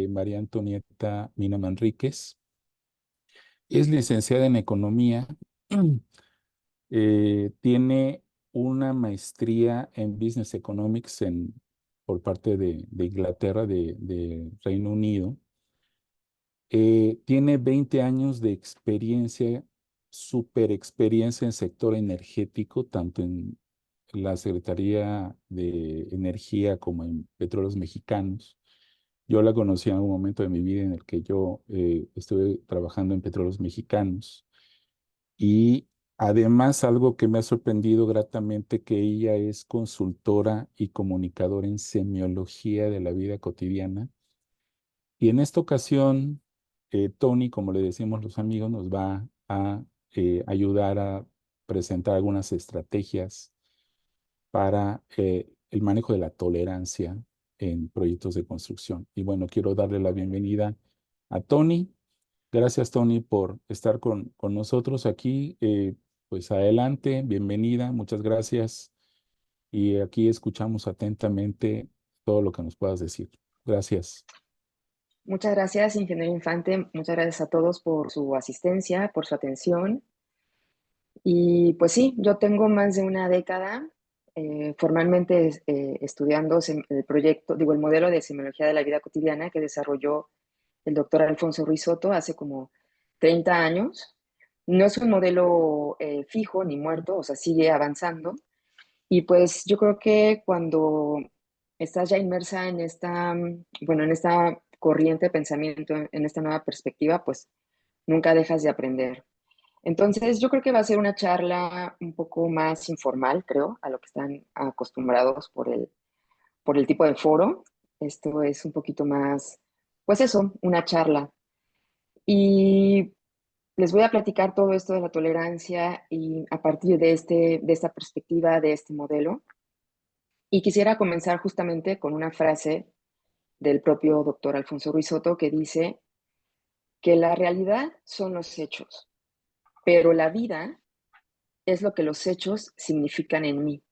María Antonieta Mina Manríquez. Es licenciada en Economía. Tiene una maestría en Business Economics por parte de Inglaterra, de Reino Unido. Tiene 20 años de experiencia, super experiencia en sector energético, tanto en la Secretaría de Energía como en Petróleos Mexicanos. Yo la conocí en un momento de mi vida en el que yo estuve trabajando en Petróleos Mexicanos. Y además, algo que me ha sorprendido gratamente, que ella es consultora y comunicadora en semiología de la vida cotidiana. Y en esta ocasión, Tony, como le decimos los amigos, nos va a ayudar a presentar algunas estrategias para el manejo de la tolerancia en proyectos de construcción. Y bueno, quiero darle la bienvenida a Tony. Gracias, Tony, por estar con nosotros aquí. Pues adelante, bienvenida, muchas gracias. Y aquí escuchamos atentamente todo lo que nos puedas decir. Gracias. Muchas gracias, ingeniero Infante. Muchas gracias a todos por su asistencia, por su atención. Y pues sí, yo tengo más de una década formalmente estudiando el proyecto, digo, el modelo de semiología de la vida cotidiana que desarrolló el doctor Alfonso Ruiz Soto hace como 30 años. No es un modelo fijo ni muerto, o sea, sigue avanzando. Y pues yo creo que cuando estás ya inmersa en esta, bueno, en esta corriente de pensamiento, en esta nueva perspectiva, pues nunca dejas de aprender. Entonces, yo creo que va a ser una charla un poco más informal, creo, a lo que están acostumbrados por el tipo de foro. Esto es un poquito más, pues eso, una charla. Y les voy a platicar todo esto de la tolerancia y a partir de esta perspectiva, de este modelo. Y quisiera comenzar justamente con una frase del propio doctor Alfonso Ruiz Soto que dice que la realidad son los hechos, pero la vida es lo que los hechos significan en mí.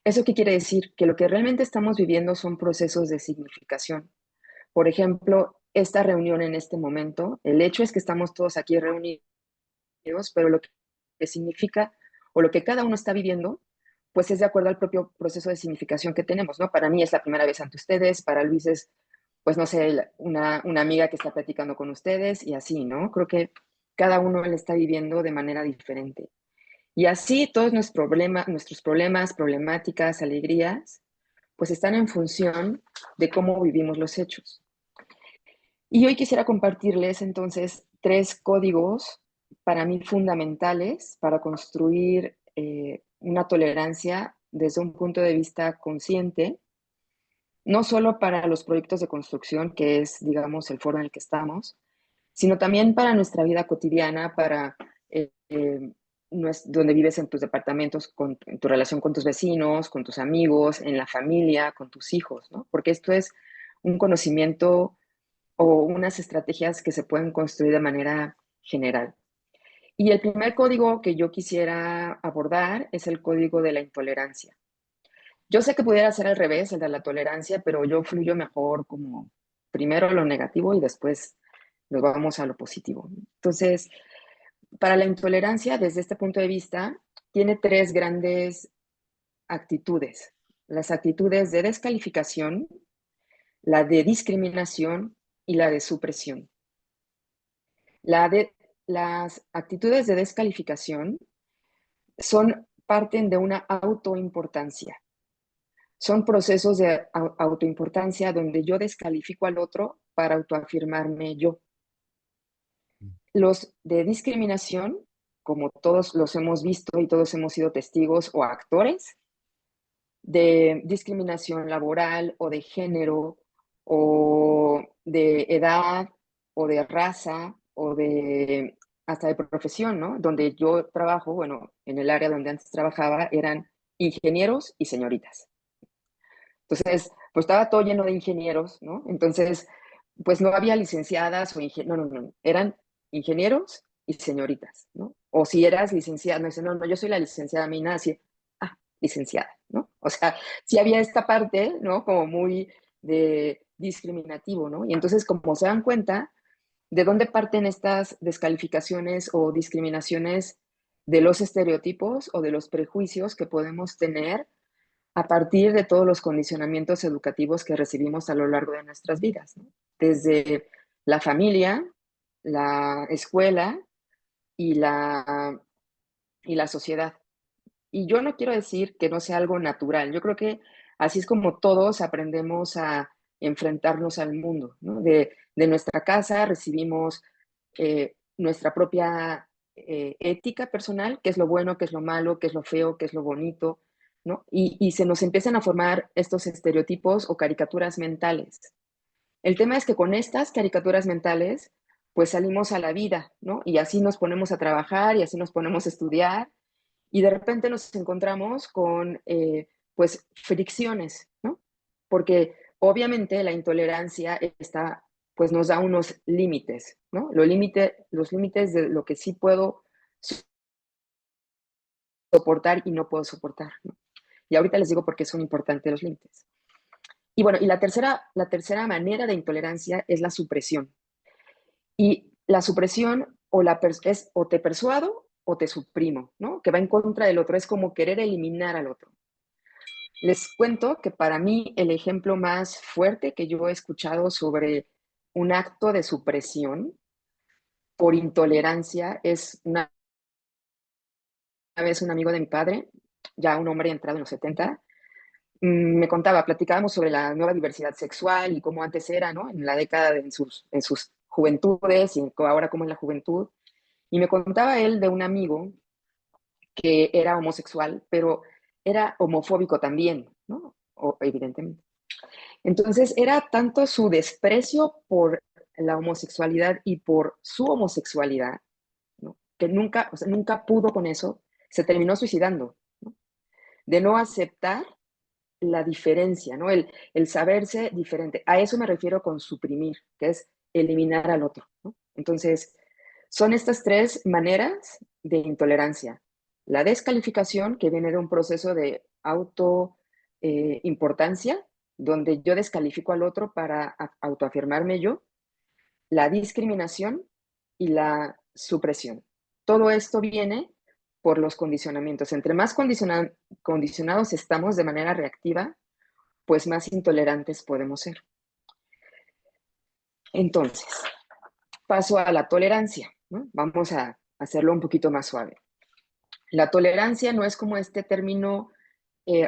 ¿Eso qué quiere decir? Que lo que realmente estamos viviendo son procesos de significación. Por ejemplo, esta reunión en este momento, el hecho es que estamos todos aquí reunidos, pero lo que significa o lo que cada uno está viviendo, pues es de acuerdo al propio proceso de significación que tenemos, ¿no? Para mí es la primera vez ante ustedes, para Luis es, pues no sé, una amiga que está platicando con ustedes y así, ¿no? Creo que cada uno le está viviendo de manera diferente. Y así todos nuestros problemas, problemáticas, alegrías, pues están en función de cómo vivimos los hechos. Y hoy quisiera compartirles entonces tres códigos para mí fundamentales para construir una tolerancia desde un punto de vista consciente, no solo para los proyectos de construcción, que es, digamos, el foro en el que estamos, sino también para nuestra vida cotidiana, para donde vives en tus departamentos, en tu relación con tus vecinos, con tus amigos, en la familia, con tus hijos, ¿no? Porque esto es un conocimiento o unas estrategias que se pueden construir de manera general. Y el primer código que yo quisiera abordar es el código de la intolerancia. Yo sé que pudiera ser al revés, el de la tolerancia, pero yo fluyo mejor como primero lo negativo y después nos vamos a lo positivo. Entonces, para la intolerancia, desde este punto de vista, tiene tres grandes actitudes. Las actitudes de descalificación, la de discriminación y la de supresión. Las actitudes de descalificación parten de una autoimportancia. Son procesos de autoimportancia donde yo descalifico al otro para autoafirmarme yo. Los de discriminación, como todos los hemos visto y todos hemos sido testigos o actores, de discriminación laboral o de género o de edad o de raza o de hasta de profesión, ¿no? Donde yo trabajo, bueno, en el área donde antes trabajaba eran ingenieros y señoritas. Entonces, pues estaba todo lleno de ingenieros, ¿no? Entonces, pues no había licenciadas o ingenieros, no, eran ingenieros y señoritas, ¿no? O si eras licenciada, no, dice, no, yo soy la licenciada Mina, así, licenciada, ¿no? O sea, sí había esta parte, ¿no? Como muy de discriminativo, ¿no? Y entonces, como se dan cuenta, ¿de dónde parten estas descalificaciones o discriminaciones de los estereotipos o de los prejuicios que podemos tener a partir de todos los condicionamientos educativos que recibimos a lo largo de nuestras vidas, ¿no? Desde la familia, la escuela y la sociedad. Y yo no quiero decir que no sea algo natural. Yo creo que así es como todos aprendemos a enfrentarnos al mundo, ¿no? De nuestra casa recibimos nuestra propia ética personal, qué es lo bueno, qué es lo malo, qué es lo feo, qué es lo bonito, ¿no? Y se nos empiezan a formar estos estereotipos o caricaturas mentales. El tema es que con estas caricaturas mentales, pues salimos a la vida, ¿no? Y así nos ponemos a trabajar y así nos ponemos a estudiar y de repente nos encontramos con, pues, fricciones, ¿no? Porque obviamente la intolerancia está, pues nos da unos límites, ¿no? Los límites de lo que sí puedo soportar y no puedo soportar, ¿no? Y ahorita les digo por qué son importantes los límites. Y bueno, y la tercera manera de intolerancia es la supresión. Y la supresión es o te persuado o te suprimo, ¿no? Que va en contra del otro, es como querer eliminar al otro. Les cuento que para mí el ejemplo más fuerte que yo he escuchado sobre un acto de supresión por intolerancia es una vez un amigo de mi padre, ya un hombre entrado en los 70, me contaba, platicábamos sobre la nueva diversidad sexual y cómo antes era, ¿no? En la década en sus juventudes y ahora como en la juventud. Y me contaba él de un amigo que era homosexual, pero era homofóbico también, ¿no? Evidentemente. Entonces era tanto su desprecio por la homosexualidad y por su homosexualidad, ¿no? Que nunca, o sea, nunca pudo con eso, se terminó suicidando, ¿no? De no aceptar la diferencia, ¿no? El saberse diferente. A eso me refiero con suprimir, que es eliminar al otro, ¿no? Entonces, son estas tres maneras de intolerancia. La descalificación, que viene de un proceso de importancia, donde yo descalifico al otro para autoafirmarme yo, la discriminación y la supresión. Todo esto viene por los condicionamientos. Entre más condicionados estamos de manera reactiva, pues más intolerantes podemos ser. Entonces, paso a la tolerancia, ¿no? Vamos a hacerlo un poquito más suave. La tolerancia no es como este término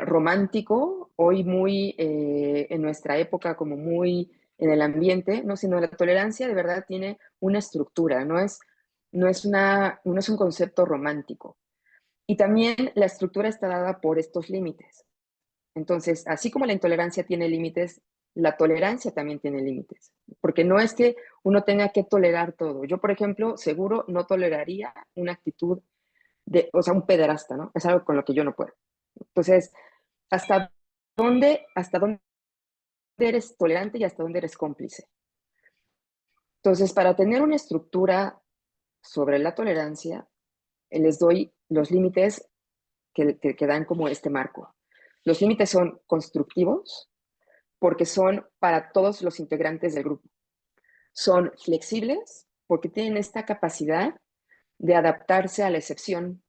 romántico, hoy muy en nuestra época, como muy en el ambiente, no, sino la tolerancia de verdad tiene una estructura, no es un concepto romántico. Y también la estructura está dada por estos límites. Entonces, así como la intolerancia tiene límites, la tolerancia también tiene límites, porque no es que uno tenga que tolerar todo. Yo, por ejemplo, seguro no toleraría una actitud o sea, un pederasta, ¿no? Es algo con lo que yo no puedo. Entonces, ¿hasta dónde eres tolerante y hasta dónde eres cómplice? Entonces, para tener una estructura sobre la tolerancia, les doy los límites que dan como este marco. Los límites son constructivos porque son para todos los integrantes del grupo. Son flexibles porque tienen esta capacidad de adaptarse a la excepción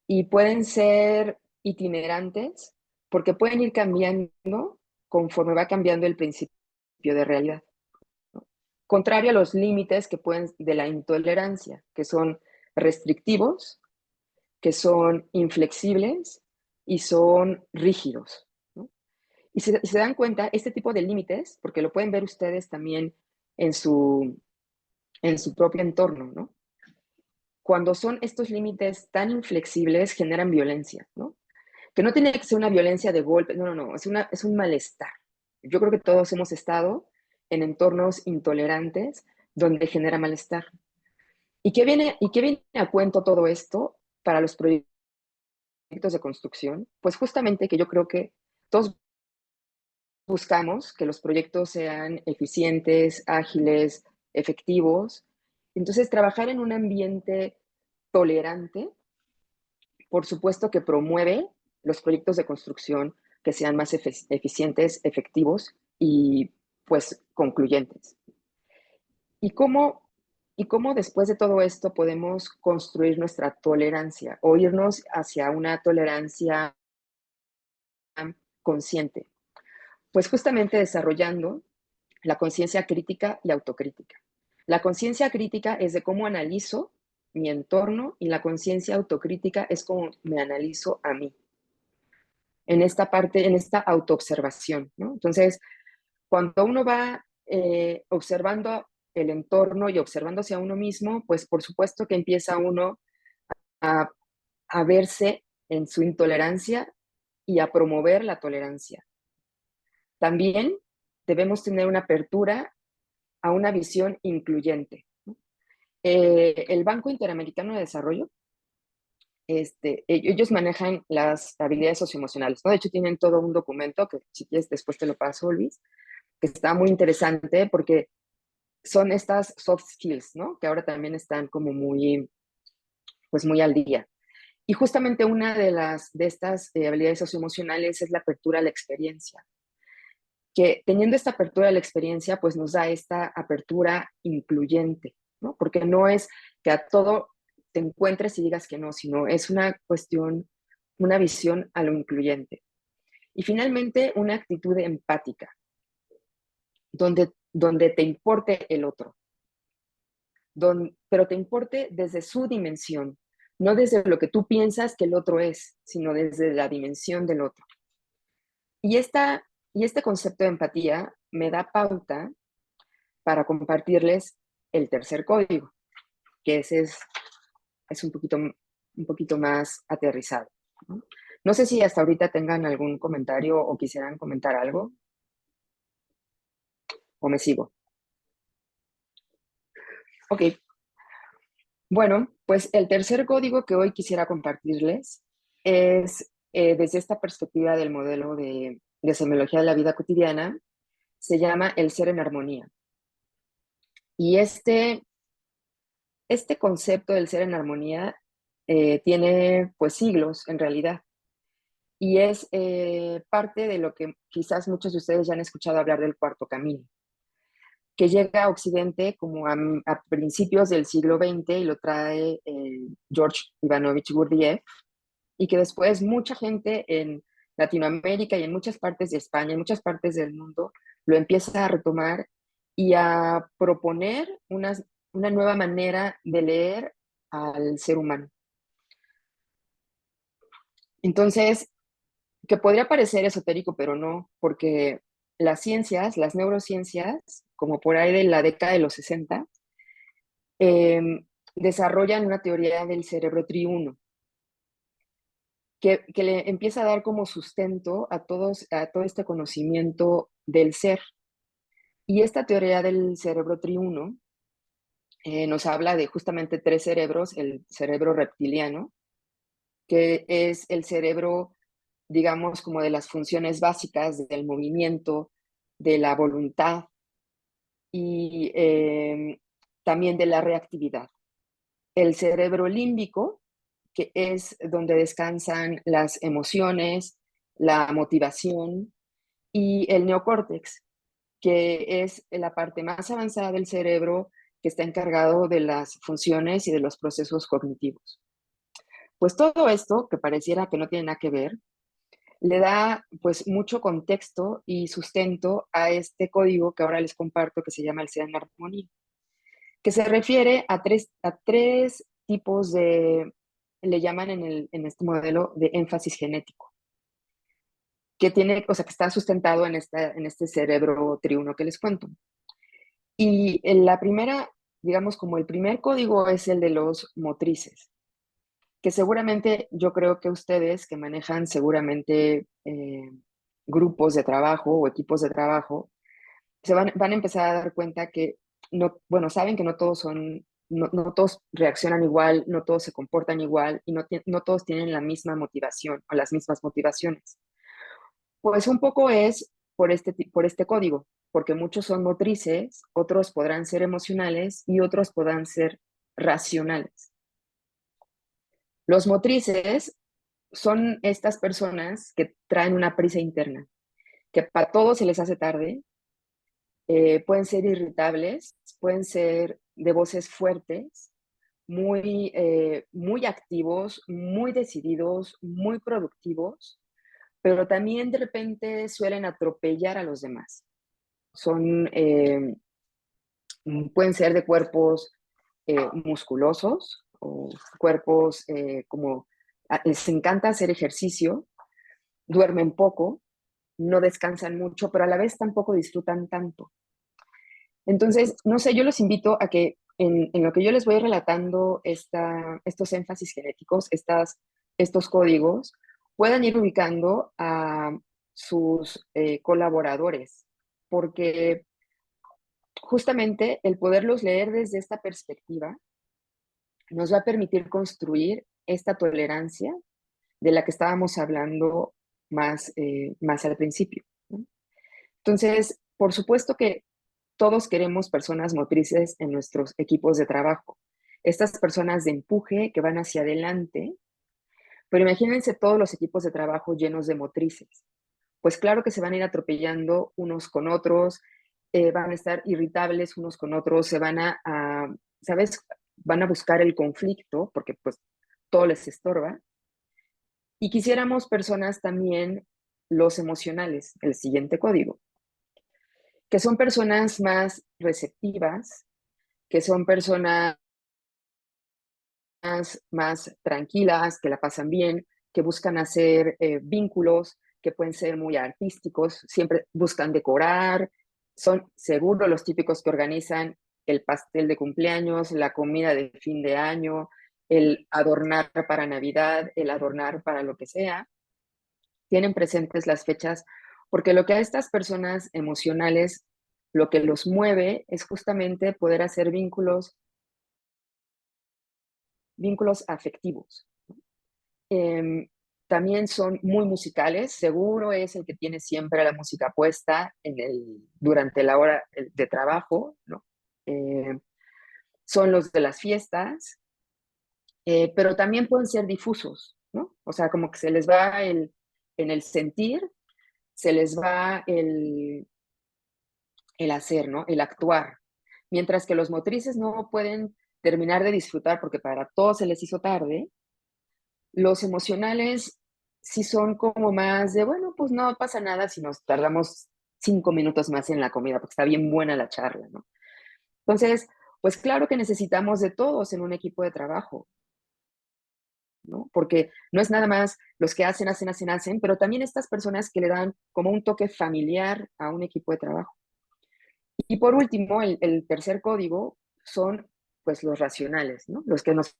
y pueden ser itinerantes porque pueden ir cambiando conforme va cambiando el principio de realidad, ¿no? Contrario a los límites que pueden de la intolerancia, que son restrictivos, que son inflexibles y son rígidos, ¿no? Y se dan cuenta, este tipo de límites, porque lo pueden ver ustedes también en su propio entorno, ¿no? Cuando son estos límites tan inflexibles, generan violencia, ¿no? Que no tiene que ser una violencia de golpe, no, no, no, es un malestar. Yo creo que todos hemos estado en entornos intolerantes donde genera malestar. ¿Y qué viene a cuento todo esto para los proyectos de construcción? Pues justamente que yo creo que todos buscamos que los proyectos sean eficientes, ágiles, efectivos. Entonces, trabajar en un ambiente tolerante, por supuesto que promueve los proyectos de construcción que sean más eficientes, efectivos y pues, concluyentes. ¿Y cómo, ¿Y cómo después de todo esto podemos construir nuestra tolerancia o irnos hacia una tolerancia consciente? Pues justamente desarrollando la conciencia crítica y autocrítica. La conciencia crítica es de cómo analizo mi entorno y la conciencia autocrítica es cómo me analizo a mí. En esta parte, en esta autoobservación, ¿no? Entonces, cuando uno va observando el entorno y observándose a uno mismo, pues por supuesto que empieza uno a, a verse en su intolerancia y a promover la tolerancia. También debemos tener una apertura a una visión incluyente. El Banco Interamericano de Desarrollo, ellos manejan las habilidades socioemocionales, ¿no? De hecho, tienen todo un documento que si quieres después te lo paso, Luis, que está muy interesante porque son estas soft skills, ¿no? Que ahora también están como muy, pues muy al día. Y justamente una de estas habilidades socioemocionales es la apertura a la experiencia, que teniendo esta apertura a la experiencia, pues nos da esta apertura incluyente, ¿no? Porque no es que a todo te encuentres y digas que no, sino es una cuestión, una visión a lo incluyente. Y finalmente, una actitud empática, donde te importe el otro, pero te importe desde su dimensión, no desde lo que tú piensas que el otro es, sino desde la dimensión del otro. Y, y este concepto de empatía me da pauta para compartirles el tercer código, que ese es un poquito más aterrizado, ¿no? No sé si hasta ahorita tengan algún comentario o quisieran comentar algo, o me sigo. Ok, bueno, pues el tercer código que hoy quisiera compartirles es desde esta perspectiva del modelo de semiología de la vida cotidiana, se llama el ser en armonía. Y este concepto del ser en armonía tiene pues siglos en realidad y es parte de lo que quizás muchos de ustedes ya han escuchado hablar del cuarto camino, que llega a Occidente como a principios del siglo XX y lo trae George Ivanovich Gurdjieff y que después mucha gente en Latinoamérica y en muchas partes de España, en muchas partes del mundo, lo empieza a retomar y a proponer una nueva manera de leer al ser humano. Entonces, que podría parecer esotérico, pero no, porque las ciencias, las neurociencias, como por ahí de la década de los 60, eh, desarrollan una teoría del cerebro triuno, que le empieza a dar como sustento a todo este conocimiento del ser. Y esta teoría del cerebro triuno nos habla de justamente tres cerebros, el cerebro reptiliano, que es el cerebro, digamos, como de las funciones básicas del movimiento, de la voluntad y también de la reactividad. El cerebro límbico, que es donde descansan las emociones, la motivación, y el neocórtex, que es la parte más avanzada del cerebro que está encargado de las funciones y de los procesos cognitivos. Pues todo esto, que pareciera que no tiene nada que ver, le da pues mucho contexto y sustento a este código que ahora les comparto que se llama el ser en armonía, que se refiere a tres tipos le llaman en este modelo de énfasis genético, que tiene, o sea, que está sustentado en este cerebro triuno que les cuento. Y en la primera, digamos, como el primer código es el de los motrices, que seguramente yo creo que ustedes que manejan seguramente grupos de trabajo o equipos de trabajo, van a empezar a dar cuenta que no, bueno, saben que no todos son, no todos reaccionan igual, no todos se comportan igual y no todos tienen la misma motivación o las mismas motivaciones. Pues un poco es por este código, porque muchos son motrices, otros podrán ser emocionales y otros podrán ser racionales. Los motrices son estas personas que traen una prisa interna, que para todos se les hace tarde, pueden ser irritables, pueden ser de voces fuertes, muy activos, muy decididos, muy productivos, pero también de repente suelen atropellar a los demás. Son, pueden ser de cuerpos musculosos o cuerpos como les encanta hacer ejercicio, duermen poco, no descansan mucho, pero a la vez tampoco disfrutan tanto. Entonces, no sé, yo los invito a que en lo que yo les voy relatando estos énfasis genéticos, estos códigos, puedan ir ubicando a sus colaboradores, porque justamente el poderlos leer desde esta perspectiva nos va a permitir construir esta tolerancia de la que estábamos hablando más al principio, ¿no? Entonces, por supuesto que todos queremos personas motrices en nuestros equipos de trabajo. Estas personas de empuje que van hacia adelante, pero imagínense todos los equipos de trabajo llenos de motrices. Pues claro que se van a ir atropellando unos con otros, van a estar irritables unos con otros, ¿sabes? Van a buscar el conflicto porque pues todo les estorba. Y quisiéramos personas también los emocionales, el siguiente código, que son personas más receptivas, que son personas más tranquilas, que la pasan bien, que buscan hacer vínculos, que pueden ser muy artísticos, siempre buscan decorar, son seguro los típicos que organizan el pastel de cumpleaños, la comida de fin de año, el adornar para Navidad, el adornar para lo que sea. Tienen presentes las fechas, porque lo que a estas personas emocionales, lo que los mueve es justamente poder hacer vínculos afectivos. Eh, También son muy musicales, seguro es el que tiene siempre la música puesta durante la hora de trabajo, ¿no? Eh, Son los de las fiestas, pero también pueden ser difusos, ¿no? O sea, como que se les va en el sentir, se les va el hacer, ¿no? El actuar. Mientras que los motrices no pueden terminar de disfrutar porque para todos se les hizo tarde, los emocionales sí son como más de, bueno, pues no pasa nada si nos tardamos 5 minutos más en la comida, porque está bien buena la charla, ¿no? Entonces, pues claro que necesitamos de todos en un equipo de trabajo, ¿no? Porque no es nada más los que hacen, pero también estas personas que le dan como un toque familiar a un equipo de trabajo. Y por último, el tercer código son pues los racionales, ¿no? Los que nos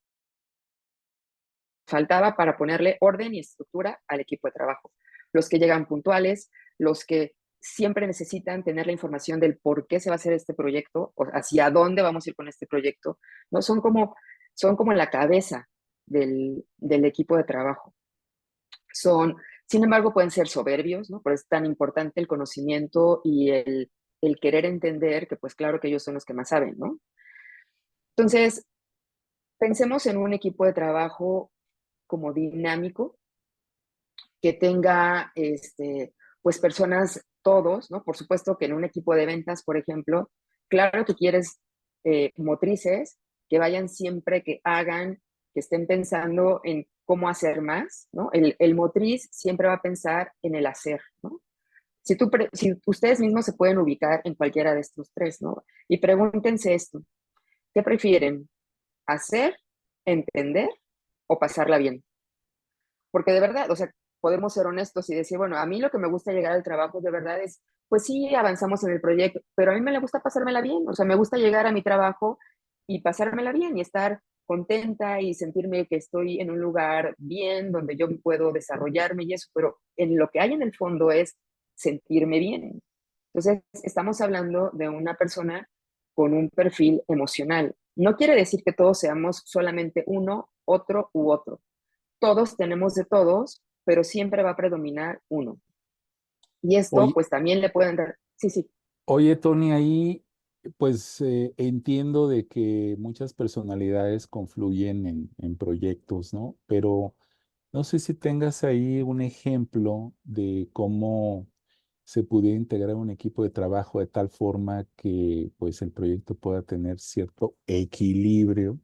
faltaba para ponerle orden y estructura al equipo de trabajo. Los que llegan puntuales, los que siempre necesitan tener la información del por qué se va a hacer este proyecto, o hacia dónde vamos a ir con este proyecto, ¿no? Son como la cabeza del equipo de trabajo. Sin embargo, pueden ser soberbios, ¿no? Por eso es tan importante el conocimiento y el querer entender que, pues claro que ellos son los que más saben, ¿no? Entonces, pensemos en un equipo de trabajo como dinámico, que tenga, pues personas, todos, ¿no? Por supuesto que en un equipo de ventas, por ejemplo, claro que quieres motrices que vayan siempre, que hagan, que estén pensando en cómo hacer más, ¿no? El motriz siempre va a pensar en el hacer, ¿no? Si ustedes mismos se pueden ubicar en cualquiera de estos tres, ¿no? Y pregúntense esto, ¿qué prefieren? ¿Hacer, entender o pasarla bien? Porque de verdad, o sea, podemos ser honestos y decir, bueno, a mí lo que me gusta llegar al trabajo de verdad es, pues sí, avanzamos en el proyecto, pero a mí me gusta pasármela bien, o sea, me gusta llegar a mi trabajo y pasármela bien y estar contenta y sentirme que estoy en un lugar bien, donde yo puedo desarrollarme y eso, pero en lo que hay en el fondo es sentirme bien. Entonces, estamos hablando de una persona con un perfil emocional. No quiere decir que todos seamos solamente uno, otro u otro. Todos tenemos de todos, pero siempre va a predominar uno. Y esto, Oye, pues también le pueden dar, sí, sí, oye, Tony, ahí pues entiendo de que muchas personalidades confluyen en proyectos, ¿no? Pero no sé si tengas ahí un ejemplo de cómo se pudiera integrar un equipo de trabajo de tal forma que pues el proyecto pueda tener cierto equilibrio,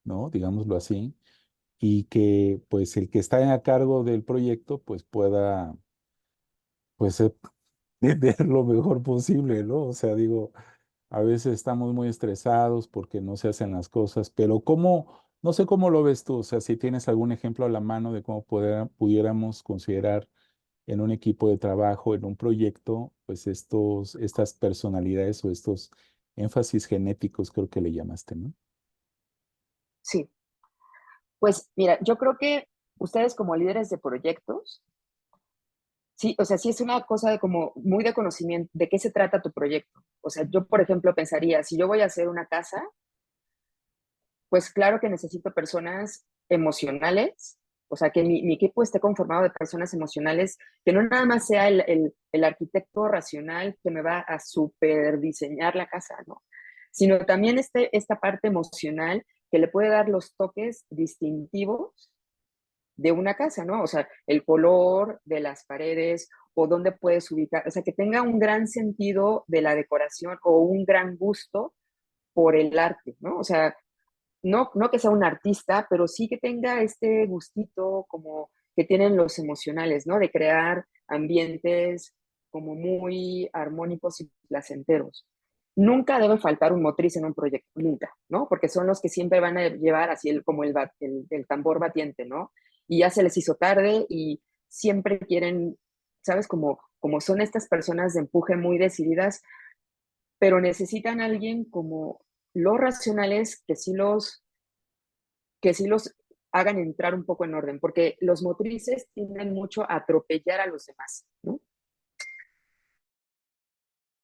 ¿no? Digámoslo así, y que pues el que está a cargo del proyecto pues pueda pues ver lo mejor posible, ¿no? O sea, digo, a veces estamos muy estresados porque no se hacen las cosas, pero ¿cómo, no sé cómo lo ves tú? O sea, si tienes algún ejemplo a la mano de cómo pudiéramos considerar en un equipo de trabajo, en un proyecto, pues estas personalidades o estos énfasis genéticos, creo que le llamaste, ¿no? Sí, pues mira, yo creo que ustedes como líderes de proyectos, sí, o sea, sí es una cosa de como muy de conocimiento de qué se trata tu proyecto. O sea, yo, por ejemplo, pensaría, si yo voy a hacer una casa, pues claro que necesito personas emocionales, o sea, que mi equipo esté conformado de personas emocionales, que no nada más sea el arquitecto racional que me va a super diseñar la casa, ¿no? Sino también esta parte emocional que le puede dar los toques distintivos de una casa, ¿no? O sea, el color de las paredes o dónde puedes ubicar, o sea, que tenga un gran sentido de la decoración o un gran gusto por el arte, ¿no? O sea, no que sea un artista, pero sí que tenga este gustito como que tienen los emocionales, ¿no? De crear ambientes como muy armónicos y placenteros. Nunca debe faltar un motriz en un proyecto, nunca, ¿no? Porque son los que siempre van a llevar así como el tambor batiente, ¿no? Y ya se les hizo tarde y siempre quieren, ¿sabes? Como son estas personas de empuje muy decididas, pero necesitan a alguien como los racionales que sí los hagan entrar un poco en orden, porque los motrices tienden mucho a atropellar a los demás, ¿no?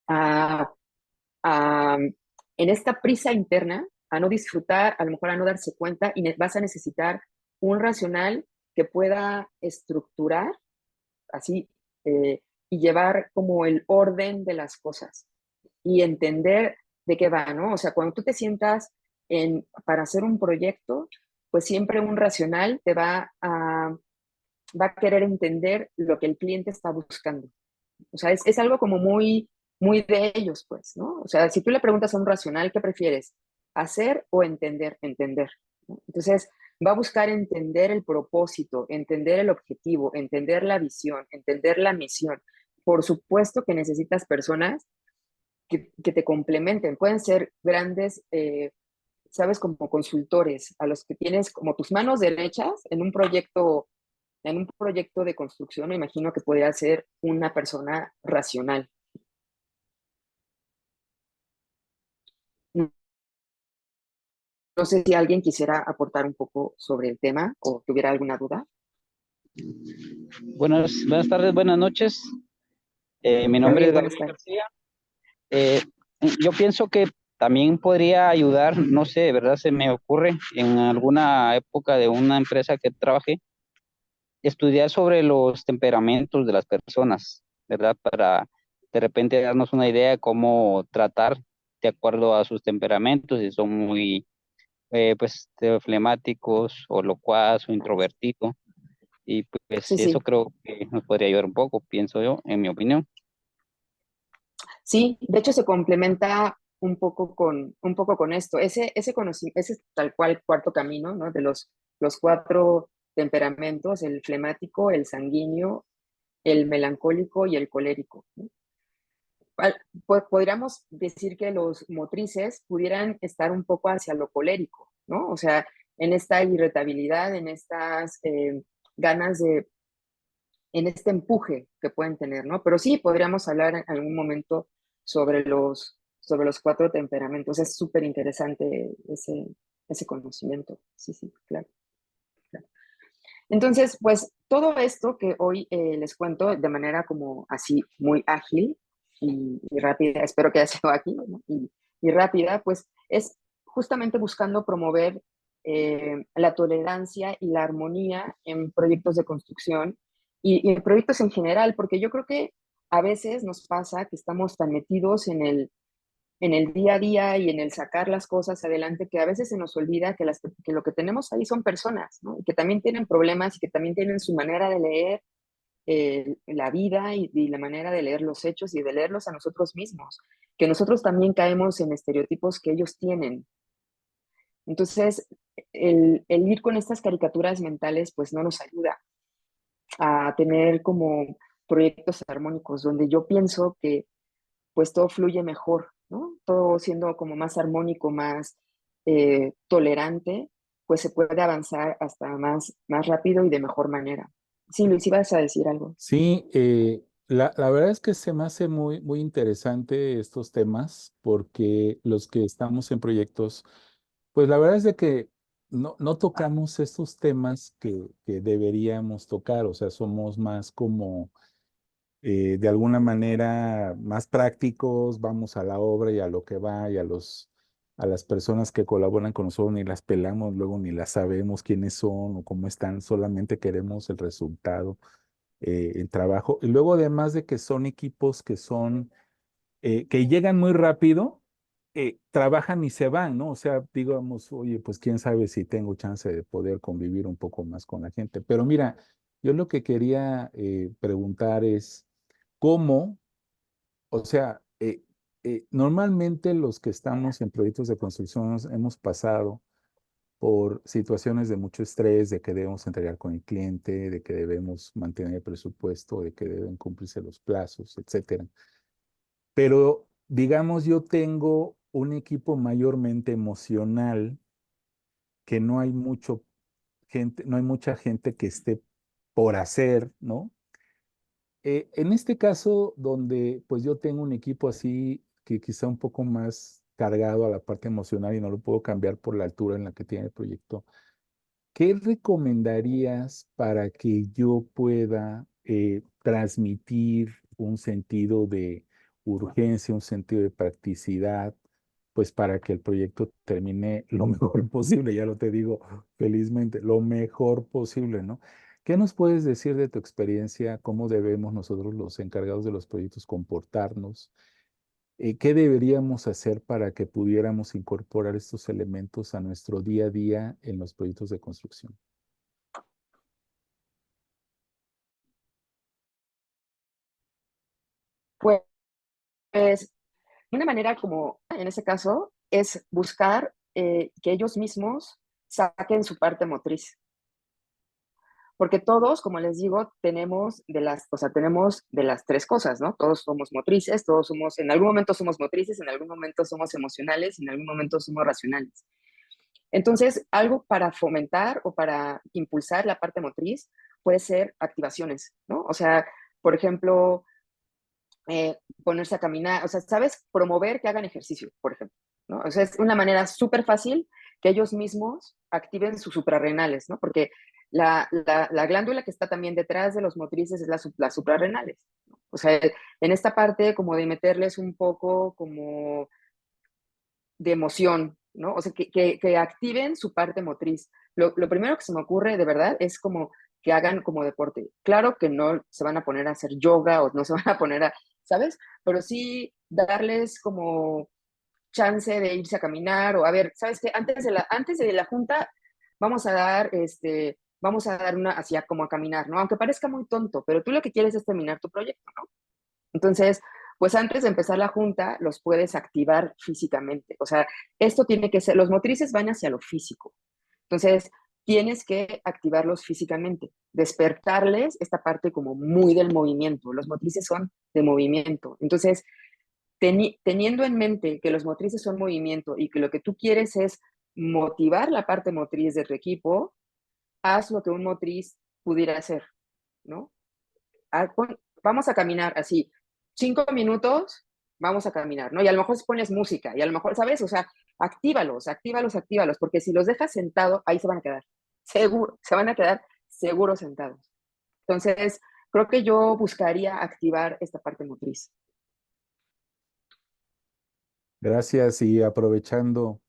A, a, en esta prisa interna, a no disfrutar, a lo mejor a no darse cuenta, y vas a necesitar un racional que pueda estructurar así y llevar como el orden de las cosas y entender de qué va, ¿no? O sea, cuando tú te sientas para hacer un proyecto, pues siempre un racional va a querer entender lo que el cliente está buscando. O sea, es algo como muy, muy de ellos, pues, ¿no? O sea, si tú le preguntas a un racional, ¿qué prefieres? ¿Hacer o entender? Entender, ¿no? Entonces, va a buscar entender el propósito, entender el objetivo, entender la visión, entender la misión. Por supuesto que necesitas personas que te complementen. Pueden ser grandes, sabes, como consultores, a los que tienes como tus manos derechas en un proyecto de construcción. Me imagino que podría ser una persona racional. No sé si alguien quisiera aportar un poco sobre el tema o tuviera alguna duda. Buenas tardes, buenas noches. Mi nombre David, es buenas Gabriel tardes. García. Eh, yo pienso que también podría ayudar, no sé, de verdad se me ocurre en alguna época de una empresa que trabajé, estudiar sobre los temperamentos de las personas, ¿verdad? Para de repente darnos una idea de cómo tratar de acuerdo a sus temperamentos, si son muy, pues, flemáticos o locuaz o introvertidos. Y pues Sí, eso sí. creo que nos podría ayudar un poco, pienso yo, en mi opinión. Sí, de hecho se complementa un poco con esto. Ese conocimiento, ese es tal cual cuarto camino, ¿no? De los cuatro temperamentos, el flemático, el sanguíneo, el melancólico y el colérico, ¿no? Podríamos decir que los motrices pudieran estar un poco hacia lo colérico, ¿no? O sea, en esta irritabilidad, en estas ganas en este empuje que pueden tener, ¿no? Pero sí, podríamos hablar en algún momento sobre los cuatro temperamentos. Es súper interesante ese conocimiento. Sí, sí, claro, claro. Entonces, pues todo esto que hoy les cuento de manera como así muy ágil y rápida, espero que haya sido aquí, ¿no? Y rápida, pues es justamente buscando promover la tolerancia y la armonía en proyectos de construcción y en proyectos en general, porque yo creo que a veces nos pasa que estamos tan metidos en el día a día y en el sacar las cosas adelante, que a veces se nos olvida que lo que tenemos ahí son personas, ¿no? Y que también tienen problemas y que también tienen su manera de leer la vida y la manera de leer los hechos y de leerlos a nosotros mismos, que nosotros también caemos en estereotipos que ellos tienen. Entonces, el ir con estas caricaturas mentales pues no nos ayuda a tener como proyectos armónicos, donde yo pienso que pues todo fluye mejor, ¿no? Todo siendo como más armónico, más tolerante, pues se puede avanzar hasta más rápido y de mejor manera. Sí, Luis, ibas a decir algo. Sí, la verdad es que se me hace muy interesante estos temas porque los que estamos en proyectos, pues la verdad es de que no tocamos estos temas que deberíamos tocar, o sea, somos más como de alguna manera más prácticos, vamos a la obra y a lo que va y a las personas que colaboran con nosotros ni las pelamos, luego ni las sabemos quiénes son o cómo están, solamente queremos el resultado, el trabajo. Y luego además de que son equipos que llegan muy rápido, trabajan y se van, ¿no? O sea, digamos, oye, pues quién sabe si tengo chance de poder convivir un poco más con la gente. Pero mira, yo lo que quería preguntar es, ¿cómo? O sea, normalmente los que estamos en proyectos de construcción hemos pasado por situaciones de mucho estrés, de que debemos entregar con el cliente, de que debemos mantener el presupuesto, de que deben cumplirse los plazos, etcétera. Pero digamos, yo tengo un equipo mayormente emocional, que no hay mucha gente que esté por hacer, ¿no? En este caso, donde pues yo tengo un equipo así que quizá un poco más cargado a la parte emocional y no lo puedo cambiar por la altura en la que tiene el proyecto, ¿qué recomendarías para que yo pueda transmitir un sentido de urgencia, un sentido de practicidad, pues para que el proyecto termine lo mejor posible? Ya lo te digo felizmente, lo mejor posible, ¿no? ¿Qué nos puedes decir de tu experiencia? ¿Cómo debemos nosotros, los encargados de los proyectos, comportarnos? ¿Qué deberíamos hacer para que pudiéramos incorporar estos elementos a nuestro día a día en los proyectos de construcción? Pues una manera como en ese caso es buscar que ellos mismos saquen su parte motriz. Porque todos, como les digo, tenemos de las tres cosas, ¿no? Todos somos motrices, todos somos, en algún momento somos motrices, en algún momento somos emocionales, en algún momento somos racionales. Entonces, algo para fomentar o para impulsar la parte motriz puede ser activaciones, ¿no? O sea, por ejemplo, ponerse a caminar, o sea, ¿sabes? Promover que hagan ejercicio, por ejemplo, ¿no? O sea, es una manera súper fácil que ellos mismos activen sus suprarrenales, ¿no? Porque la glándula que está también detrás de los motrices es las suprarrenales, ¿no? O sea, en esta parte como de meterles un poco como de emoción, ¿no? O sea, que activen su parte motriz. Lo primero que se me ocurre de verdad es como que hagan como deporte. Claro que no se van a poner a hacer yoga o no se van a poner a, ¿sabes? Pero sí darles como chance de irse a caminar o a ver, ¿sabes qué? Antes de la junta vamos a dar una, así como a caminar, ¿no? Aunque parezca muy tonto, pero tú lo que quieres es terminar tu proyecto, ¿no? Entonces, pues antes de empezar la junta, los puedes activar físicamente. O sea, esto tiene que ser, los motrices van hacia lo físico. Entonces, tienes que activarlos físicamente, despertarles esta parte como muy del movimiento. Los motrices son de movimiento. Entonces, teniendo en mente que los motrices son movimiento y que lo que tú quieres es motivar la parte motriz de tu equipo, haz lo que un motriz pudiera hacer, ¿no? Vamos a caminar así, 5 minutos, vamos a caminar, ¿no? Y a lo mejor pones música, y a lo mejor, ¿sabes? O sea, actívalos, porque si los dejas sentados, ahí se van a quedar, seguro, se van a quedar seguros sentados. Entonces, creo que yo buscaría activar esta parte motriz. Gracias. Y aprovechando,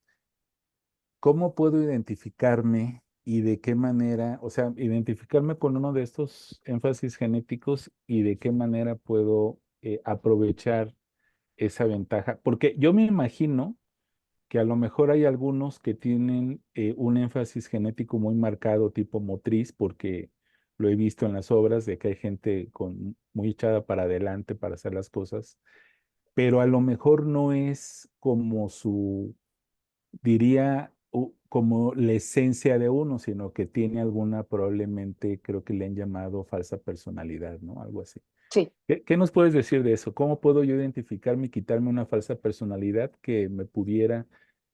¿cómo puedo identificarme y de qué manera, o sea, identificarme con uno de estos énfasis genéticos y de qué manera puedo aprovechar esa ventaja? Porque yo me imagino que a lo mejor hay algunos que tienen un énfasis genético muy marcado, tipo motriz, porque lo he visto en las obras, de que hay gente muy echada para adelante para hacer las cosas, pero a lo mejor no es como diría, como la esencia de uno, sino que tiene alguna, probablemente, creo que le han llamado falsa personalidad, ¿no? Algo así. Sí, ¿Qué nos puedes decir de eso? ¿Cómo puedo yo identificarme y quitarme una falsa personalidad que me pudiera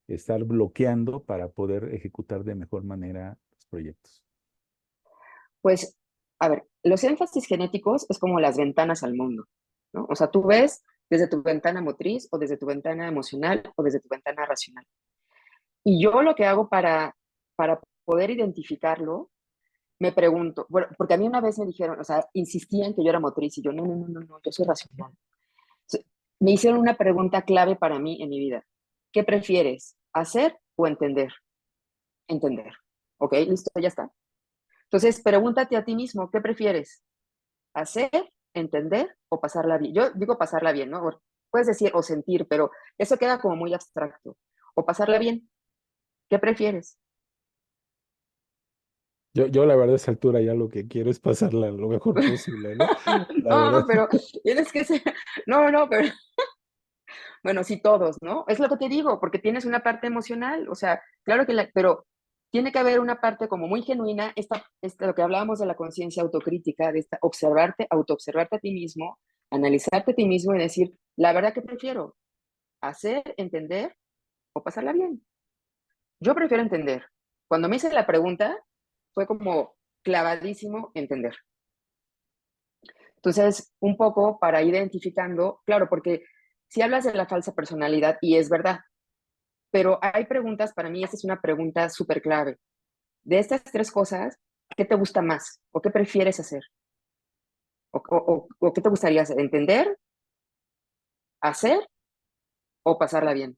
estar bloqueando para poder ejecutar de mejor manera los proyectos? pues, a ver, los énfasis genéticos es como las ventanas al mundo, ¿no? O sea, tú ves desde tu ventana motriz o desde tu ventana emocional o desde tu ventana racional. Y yo lo que hago para poder identificarlo, me pregunto, bueno, porque a mí una vez me dijeron, o sea, insistían que yo era motriz y yo, no, no, no, no, no, yo soy racional. Me hicieron una pregunta clave para mí en mi vida. ¿Qué prefieres, hacer o entender? Entender. ¿Ok? Listo, ya está. Entonces, pregúntate a ti mismo, ¿qué prefieres? ¿Hacer, entender o pasarla bien? Yo digo pasarla bien, ¿no? Puedes decir o sentir, pero eso queda como muy abstracto. O pasarla bien. ¿Qué prefieres? Yo la verdad a esa altura ya lo que quiero es pasarla lo mejor posible, ¿no? La No, verdad. no, pero tienes que ser, no, no, pero bueno, sí todos, ¿no? Es lo que te digo, porque tienes una parte emocional, o sea, claro que pero tiene que haber una parte como muy genuina, lo que hablábamos de la conciencia autocrítica, de observarte, autoobservarte a ti mismo, analizarte a ti mismo y decir, la verdad que prefiero, hacer, entender o pasarla bien. Yo prefiero entender. Cuando me hice la pregunta, fue como clavadísimo entender. Entonces, un poco para ir identificando, claro, porque si hablas de la falsa personalidad, y es verdad, pero hay preguntas, para mí esta es una pregunta súper clave. De estas tres cosas, ¿qué te gusta más? ¿O qué prefieres hacer? ¿O qué te gustaría hacer? ¿Entender, hacer o pasarla bien?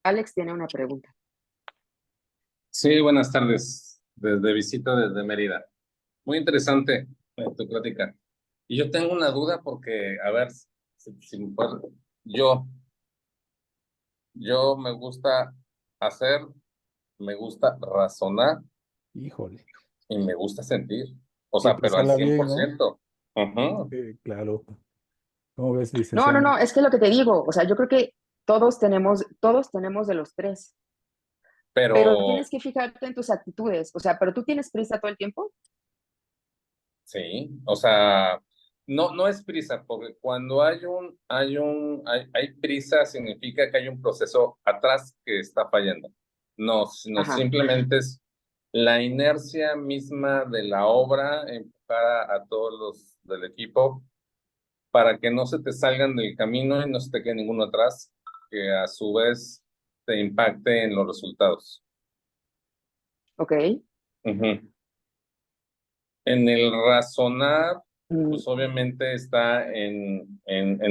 Alex tiene una pregunta. Sí, buenas tardes. Desde visita desde Mérida. Muy interesante tu plática. Y yo tengo una duda porque, a ver, si me yo, yo me gusta hacer, me gusta razonar Híjole. y me gusta sentir. O Y sea, pero al pasarla bien, ¿no? 100%. Ajá. Claro. ¿Cómo ves, No, no, licenciado? no, es que lo que te digo, o sea, yo creo que todos tenemos de los tres, pero Pero tienes que fijarte en tus actitudes, o sea, pero tú tienes prisa todo el tiempo. sí, o sea, no es prisa, porque cuando hay prisa significa que hay un proceso atrás que está fallando. No, sino Ajá, simplemente es la inercia misma de la obra, empujar a todos los del equipo para que no se te salgan del camino y no se te quede ninguno atrás, que a su vez te impacte en los resultados. ok. Ujú. En el razonar, Mm, pues obviamente está en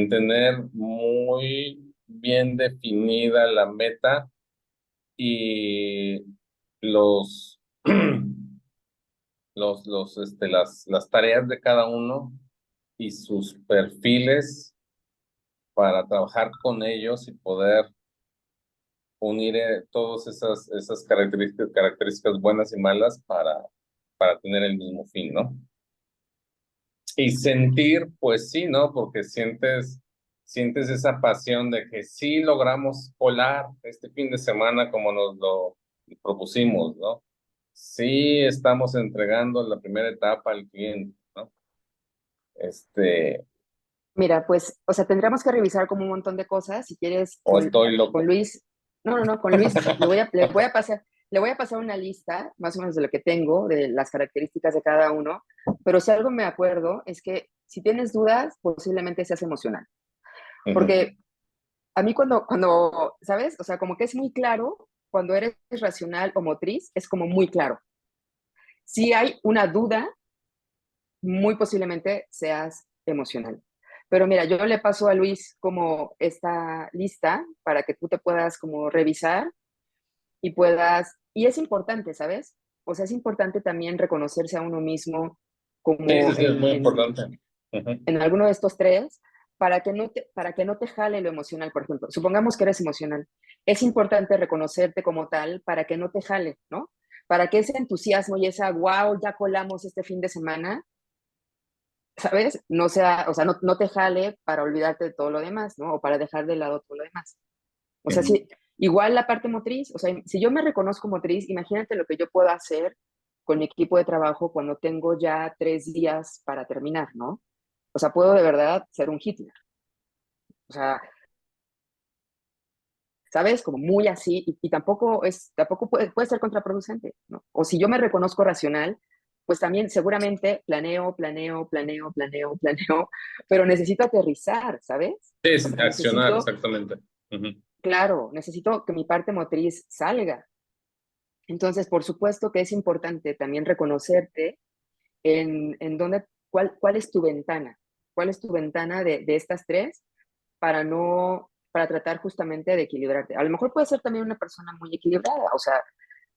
tener muy bien definida la meta y los, las tareas de cada uno y sus perfiles para trabajar con ellos y poder unir todas esas características buenas y malas para tener el mismo fin, ¿no? Y sentir, pues sí, ¿no? Porque sientes esa pasión de que sí logramos colar este fin de semana como nos lo propusimos, ¿no? Sí estamos entregando la primera etapa al cliente, ¿no? Este, Mira, pues, o sea, tendríamos que revisar como un montón de cosas. Si quieres, o con, estoy con loco. Luis, no, no, no, con Luis le voy a pasar una lista más o menos de lo que tengo, de las características de cada uno, pero si algo me acuerdo es que si tienes dudas, posiblemente seas emocional. Ujú. Porque a mí cuando, ¿sabes? O sea, como que es muy claro, cuando eres racional o motriz, es como muy claro. Si hay una duda, muy posiblemente seas emocional. Pero mira, yo le paso a Luis como esta lista para que tú te puedas como revisar y y es importante, ¿sabes? O sea, es importante también reconocerse a uno mismo Sí, sí, como sí, es muy importante. Ujú. en alguno de estos tres para que no te jale lo emocional, por ejemplo. Supongamos que eres emocional. Es importante reconocerte como tal para que no te jale, ¿no? para que ese entusiasmo y esa, wow, ya colamos este fin de semana, ¿sabes? No sea, o sea, no te jale para olvidarte de todo lo demás, ¿no? O para dejar de lado todo lo demás. O sea, si, igual la parte motriz, o sea, si yo me reconozco motriz, imagínate lo que yo puedo hacer con mi equipo de trabajo cuando tengo ya 3 días para terminar, ¿no? O sea, puedo de verdad ser un Hitler. O sea, ¿sabes? Como muy así, y tampoco puede ser contraproducente, ¿no? O si yo me reconozco racional, pues también seguramente planeo, pero necesito aterrizar, ¿sabes? Sí, O sí, sea, accionar, exactamente. Ujú. claro, necesito que mi parte motriz salga. Entonces, por supuesto que es importante también reconocerte en dónde, cuál es tu ventana, cuál es tu ventana de estas tres para tratar justamente de equilibrarte. A lo mejor puede ser también una persona muy equilibrada, o sea,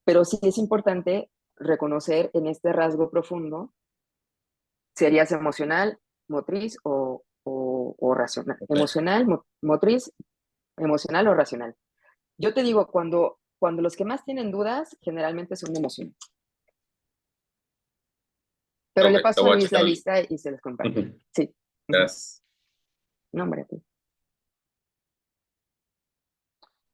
pero sí es importante reconocer en este rasgo profundo, serías emocional, motriz o racional. Ok. Emocional, motriz, emocional o racional. Yo te digo, cuando los que más tienen dudas, generalmente son emocionales. Pero Ok, le te paso a voy a Luis checar la el. lista y se les comparto. Ujú. Sí. Ujú. Gracias. No, hombre, a ti.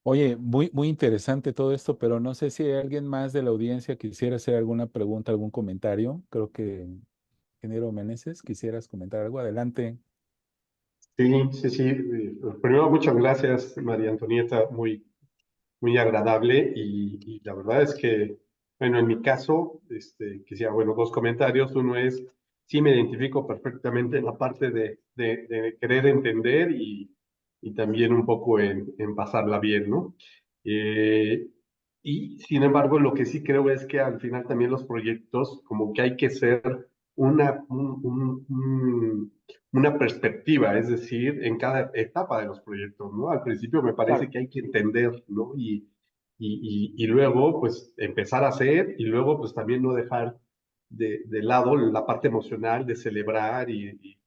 Oye, muy, muy interesante todo esto, pero no sé si hay alguien más de la audiencia que quisiera hacer alguna pregunta, algún comentario. Creo que, ingeniero Meneses, quisieras comentar algo. Adelante. Sí, sí, sí. Primero, muchas gracias, María Antonieta, muy, muy agradable. Y la verdad es que, bueno, en mi caso, quisiera, bueno, dos comentarios. Uno es, sí me identifico perfectamente en la parte de querer entender y también un poco en pasarla bien, ¿no? Eh, y sin embargo, lo que sí creo es que al final también los proyectos, como que hay que ser una, una perspectiva, es decir, en cada etapa de los proyectos, ¿no? Al principio me parece Claro, que hay que entender, ¿no? Y luego, pues, empezar a hacer y luego, pues, también no dejar de lado la parte emocional de celebrar y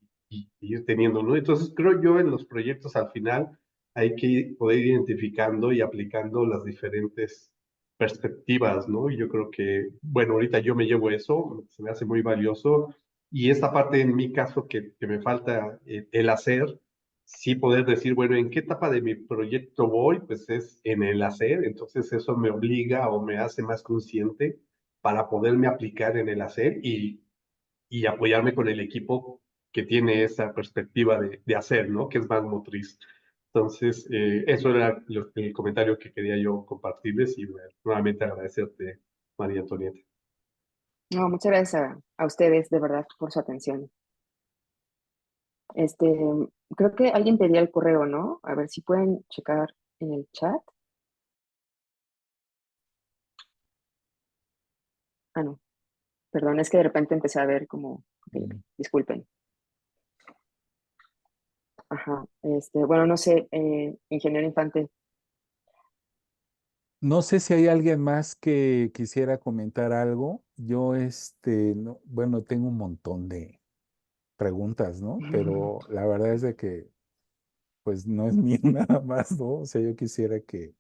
ir teniendo, ¿no? Entonces, creo yo en los proyectos al final hay que poder ir identificando y aplicando las diferentes perspectivas, ¿no? Y yo creo que, bueno, ahorita yo me llevo eso, se me hace muy valioso. Y esta parte en mi caso que me falta el hacer, sí poder decir, bueno, ¿en qué etapa de mi proyecto voy? Pues es en el hacer, entonces eso me obliga o me hace más consciente para poderme aplicar en el hacer y apoyarme con el equipo que tiene esa perspectiva de hacer, ¿no? Que es más motriz. Entonces, eso era el comentario que quería yo compartirles y bueno, nuevamente agradecerte, María Antonieta. no, muchas gracias a ustedes, de verdad, por su atención. Este, creo que alguien pedía el correo, ¿no? A ver si pueden checar en el chat. Ah, no, perdón, es que de repente empecé a ver como, ok, ok, disculpen. Ajá, bueno, no sé, ingeniero Infante. No sé si hay alguien más que quisiera comentar algo. Yo, no, bueno, tengo un montón de preguntas, ¿no? Pero la verdad es de que, pues, no es mío nada más, ¿no? O sea, yo quisiera que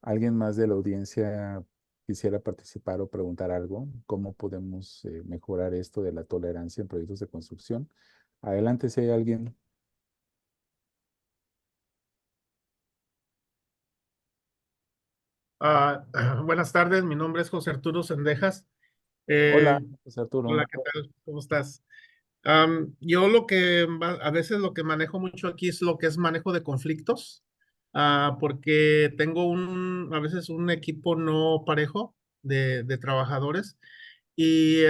alguien más de la audiencia quisiera participar o preguntar algo. ¿Cómo podemos mejorar esto de la tolerancia en proyectos de construcción? Adelante, si hay alguien. Buenas tardes, mi nombre es José Arturo Sendejas. Hola, Eh, José Arturo. Hola, ¿qué tal? ¿Cómo estás? Yo a veces lo que manejo mucho aquí es lo que es manejo de conflictos, porque tengo a veces un equipo no parejo de trabajadores y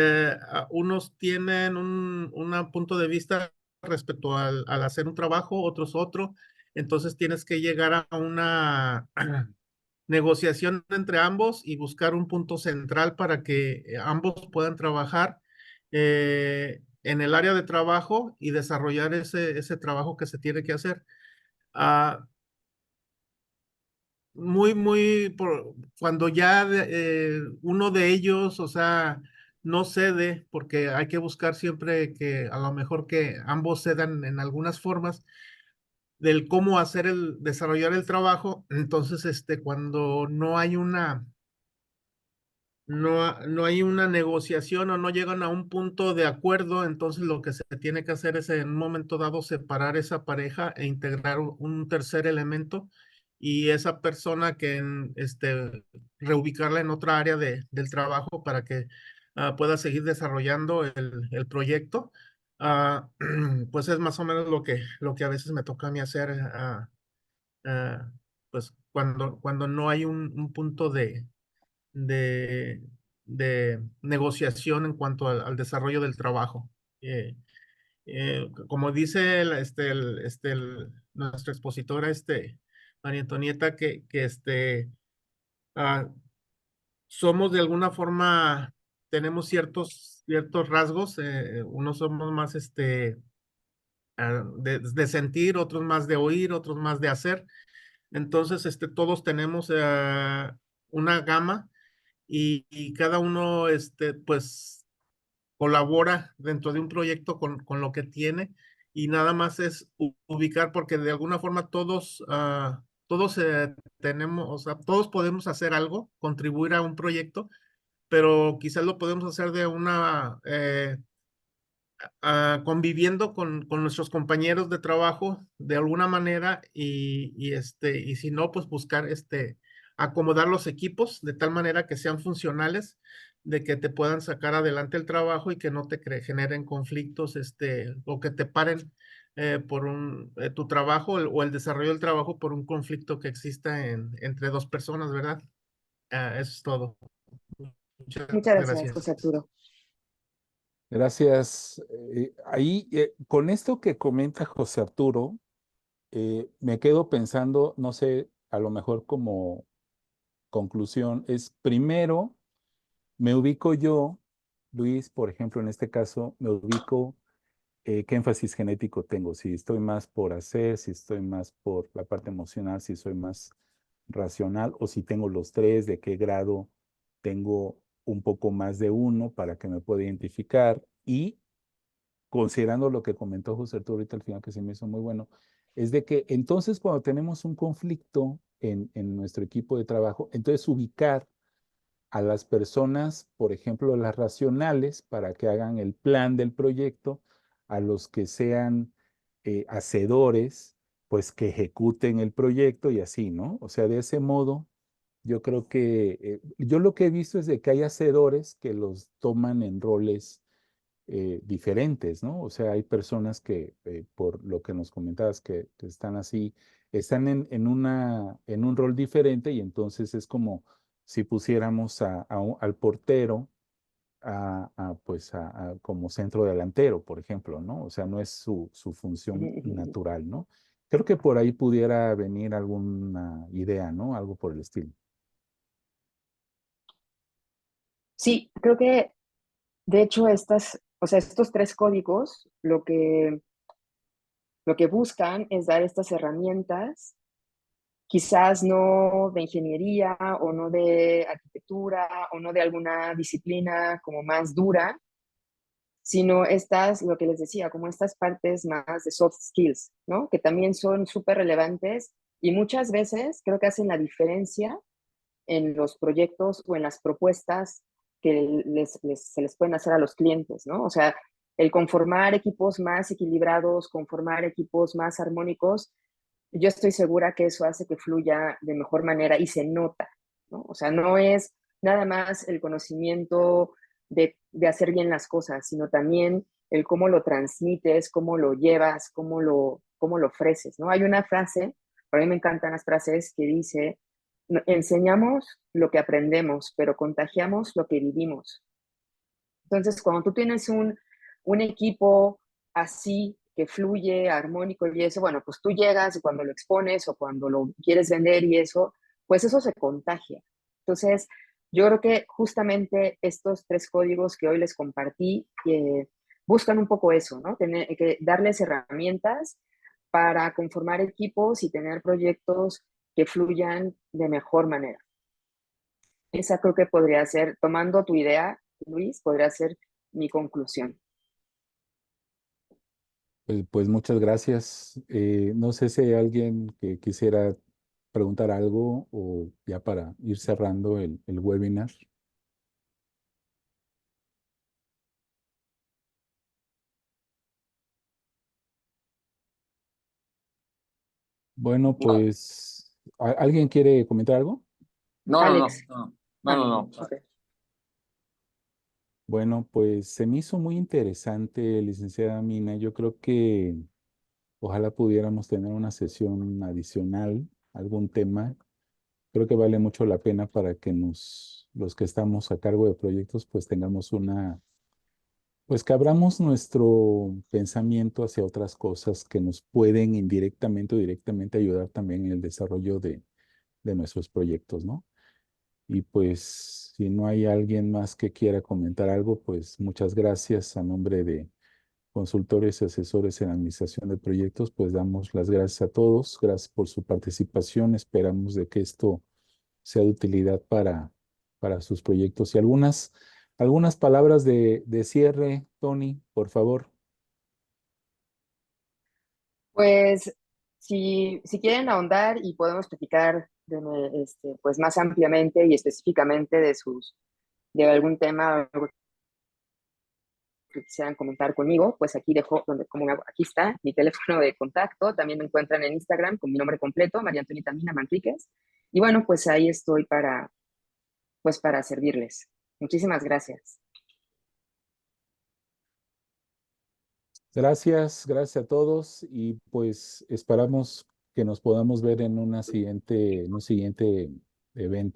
unos tienen un punto de vista respecto al hacer un trabajo, otros otro, entonces tienes que llegar a una negociación entre ambos y buscar un punto central para que ambos puedan trabajar en el área de trabajo y desarrollar ese trabajo que se tiene que hacer. Ah, cuando ya uno de ellos, o sea, no cede, porque hay que buscar siempre que a lo mejor que ambos cedan en algunas formas del cómo desarrollar el trabajo. Entonces, cuando no hay no hay una negociación o no llegan a un punto de acuerdo, entonces lo que se tiene que hacer es en un momento dado separar esa pareja e integrar un tercer elemento y esa persona reubicarla en otra área del trabajo para que pueda seguir desarrollando el proyecto. Pues es más o menos lo que a veces me toca a mí hacer, ah, pues cuando no hay un punto de, de negociación en cuanto al desarrollo del trabajo. Como dice nuestra expositora, María Antonieta, ah, somos de alguna forma, tenemos ciertos rasgos, unos somos más de sentir, otros más de oír, otros más de hacer. Entonces, todos tenemos una gama y cada uno, pues, colabora dentro de un proyecto con lo que tiene y nada más es ubicar porque de alguna forma todos tenemos, o sea, todos podemos hacer algo, contribuir a un proyecto, pero quizás lo podemos hacer de conviviendo con nuestros compañeros de trabajo de alguna manera y si no, pues buscar acomodar los equipos de tal manera que sean funcionales, de que te puedan sacar adelante el trabajo y que no te generen conflictos o que te paren por tu trabajo o el desarrollo del trabajo por un conflicto que exista entre dos personas, ¿verdad? Eso es todo. Muchas Muchas gracias, gracias. José Arturo. Gracias. Ahí, con esto que comenta José Arturo, me quedo pensando, no sé, a lo mejor como conclusión, es primero, me ubico yo, Luis, por ejemplo, en este caso, me ubico qué énfasis genético tengo, si estoy más por hacer, si estoy más por la parte emocional, si soy más racional o si tengo los tres, de qué grado tengo un poco más de uno para que me pueda identificar y considerando lo que comentó José Arturo ahorita al final, que se me hizo muy bueno, es de que entonces cuando tenemos un conflicto en nuestro equipo de trabajo, entonces ubicar a las personas, por ejemplo, las racionales, para que hagan el plan del proyecto, a los que sean hacedores, pues que ejecuten el proyecto y así, ¿no? O sea, de ese modo, yo creo que, yo lo que he visto es de que hay hacedores que los toman en roles diferentes, ¿no? O sea, hay personas que, por lo que nos comentabas, que están así, están en un rol diferente y entonces es como si pusiéramos al portero pues como centro delantero, por ejemplo, ¿no? O sea, no es su función natural, ¿no? Creo que por ahí pudiera venir alguna idea, ¿no? Algo por el estilo. Sí, creo que de hecho o sea, estos tres códigos lo que buscan es dar estas herramientas, quizás no de ingeniería o no de arquitectura o no de alguna disciplina como más dura, sino lo que les decía, como estas partes más de soft skills, ¿no? Que también son súper relevantes y muchas veces creo que hacen la diferencia en los proyectos o en las propuestas que se les pueden hacer a los clientes, ¿no? O sea, el conformar equipos más equilibrados, conformar equipos más armónicos, yo estoy segura que eso hace que fluya de mejor manera y se nota, ¿no? O sea, no es nada más el conocimiento de hacer bien las cosas, sino también el cómo lo transmites, cómo lo llevas, cómo lo ofreces, ¿no? Hay una frase, a mí me encantan las frases que dice, enseñamos lo que aprendemos, pero contagiamos lo que vivimos. Entonces, cuando tú tienes un equipo así, que fluye, armónico y eso, bueno, pues tú llegas y cuando lo expones o cuando lo quieres vender y eso, pues eso se contagia. Entonces, yo creo que justamente estos tres códigos que hoy les compartí buscan un poco eso, ¿no? Que darles herramientas para conformar equipos y tener proyectos que fluyan de mejor manera. Esa creo que podría ser, tomando tu idea, Luis, podría ser mi conclusión. Pues muchas gracias. No sé si hay alguien que quisiera preguntar algo o ya para ir cerrando el webinar. Bueno, No, pues, ¿alguien quiere comentar algo? no, Alex. no. Ok. Bueno, pues se me hizo muy interesante, licenciada Mina. Yo creo que ojalá pudiéramos tener una sesión adicional, algún tema. Creo que vale mucho la pena para que los que estamos a cargo de proyectos, pues tengamos pues que abramos nuestro pensamiento hacia otras cosas que nos pueden indirectamente o directamente ayudar también en el desarrollo de nuestros proyectos, ¿no? Y pues si no hay alguien más que quiera comentar algo, pues muchas gracias a nombre de consultores y asesores en administración de proyectos, pues damos las gracias a todos, gracias por su participación, esperamos de que esto sea de utilidad para sus proyectos. Y algunas palabras de cierre, Tony, por favor. Pues si quieren ahondar y podemos platicar pues más ampliamente y específicamente de algún tema, algo que quisieran comentar conmigo, pues aquí dejo, aquí está mi teléfono de contacto. También me encuentran en Instagram con mi nombre completo, María Antonieta Mina Manríquez. Y bueno, pues ahí estoy para servirles. Muchísimas gracias. Gracias a todos y pues esperamos que nos podamos ver en un siguiente evento.